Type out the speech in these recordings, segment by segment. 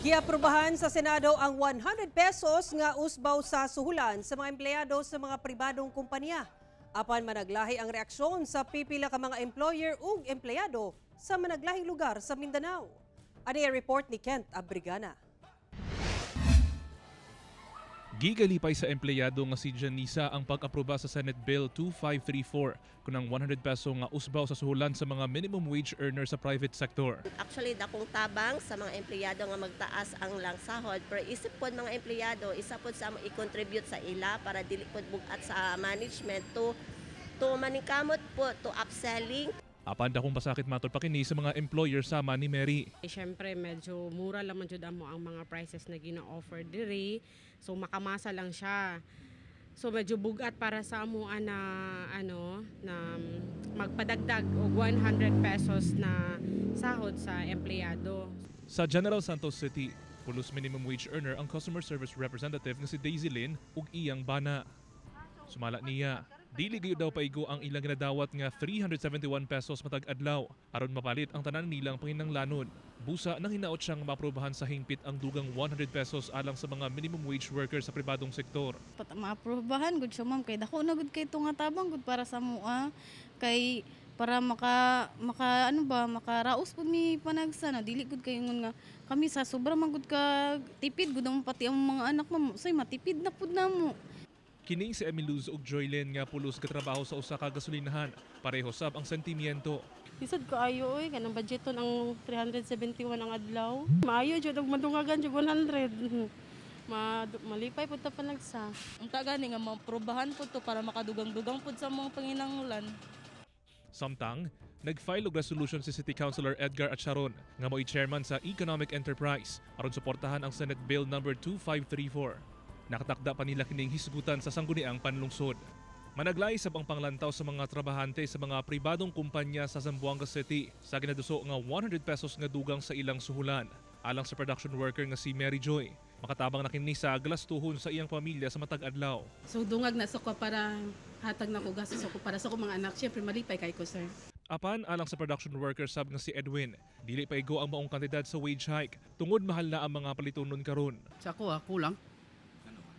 Giaprubahan sa Senado ang 100 pesos nga usbaw sa suhulan sa mga empleyado sa mga pribadong kumpanya. Apan managlahi ang reaksyon sa pipila ka mga employer ug empleyado sa managlahing lugar sa Mindanao. Ani report ni Kent Abrigana. Gigalipay sa empleyado nga si Janisa ang pag-aproba sa Senate Bill 2534 kunang 100 peso nga usbaw sa suhulan sa mga minimum wage earner sa private sector. Actually, dakong tabang sa mga empleyado nga magtaas ang lang sahod, pero isip pod mga empleyado, isa pod sa i-contribute sa ila para dili pod bugat sa management to maningkamot po to upselling. Apan dakong pasakit matod pa kini sa mga employer sama ni Mary. Siyempre medyo mura lamang jud amo ang mga prices na gina-offer diri. So makamasa lang siya. So medyo bugat para sa amo na magpadagdag og 100 pesos na sahod sa empleyado. Sa General Santos City, pulos minimum wage earner ang customer service representative nga si Daisy Lynn ug iyang bana. Sumala niya, dili gyud daw paigo ang ilang ginadawat nga 371 pesos matag adlaw aron mapalit ang tanan nilang panginahanglanon. Busa nang hinaot siyang maaprubahan sa hingpit ang dugang 100 pesos alang sa mga minimum wage workers sa pribadong sektor. Maaprubahan gud siya ma'am kay dako na gud kay tunga tabang gud para sa mua kay para makaraos pud mi panagsa na dili gud kay nga kami sa sobra man gud ka tipid gud mo pati ang mga anak mo say matipid na pud namo. Kining si Emiluz ug Joylyn nga pulos katrabaho sa usa ka gasolinahan, pareho sab ang sentimiento. Bisad kaayo oy kanang budgeton ang 371 ang adlaw. Maayo jud og madungagan jud 100. Malipay pud ta panagsa. Unta gani nga maprobahan pud to para makadugang-dugang pud sa mga panginahanglan. Samtang, nag-file og resolution si City Councilor Edgar Acharon nga mo'y chairman sa Economic Enterprise aron suportahan ang Senate Bill number 2534. Nakatakda pa nila kining hisgutan sa sangguniang panlungsod. Managlay sab ang panglantaw sa mga trabahante sa mga pribadong kumpanya sa Zamboanga City sa ginaduso nga 100 pesos nga dugang sa ilang suhulan. Alang sa production worker nga si Mary Joy, makatabang na kini sa glastuhon sa iyang pamilya sa matag adlaw. So dungag na ko para hatag na ko gastos ko para sa ko mga anak. Siyempre malipay kay ko sir. Apan alang sa production worker sab nga si Edwin, dili pa igo ang maong kantidad sa wage hike tungod mahal na ang mga palitunon karon. Sa ako kulang.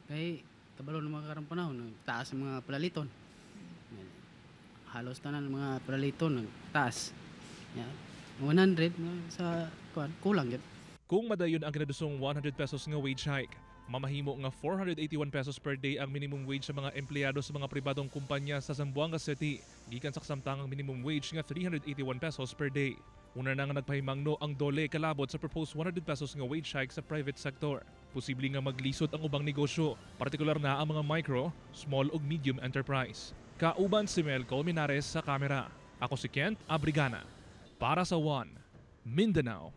Kay kabalo ng mga karang panahon, taas ang mga palaliton. Halos tanan mga palaliton taas. 100 sa kulang gyud. Kung madayon ang kinadusong 100 pesos nga wage hike, mamahimo nga 481 pesos per day ang minimum wage sa mga empleyado sa mga pribadong kumpanya sa Zamboanga City, gikan sa samtangang minimum wage nga 381 pesos per day. Una na nga nagpahimangno ang dole kalabot sa proposed 100 pesos nga wage hike sa private sector. Posible nga maglisod ang ubang negosyo, partikular na ang mga micro, small ug medium enterprise. Kauban si Mel Colmenares sa kamera. Ako si Kent Abrigana. Para sa One Mindanao.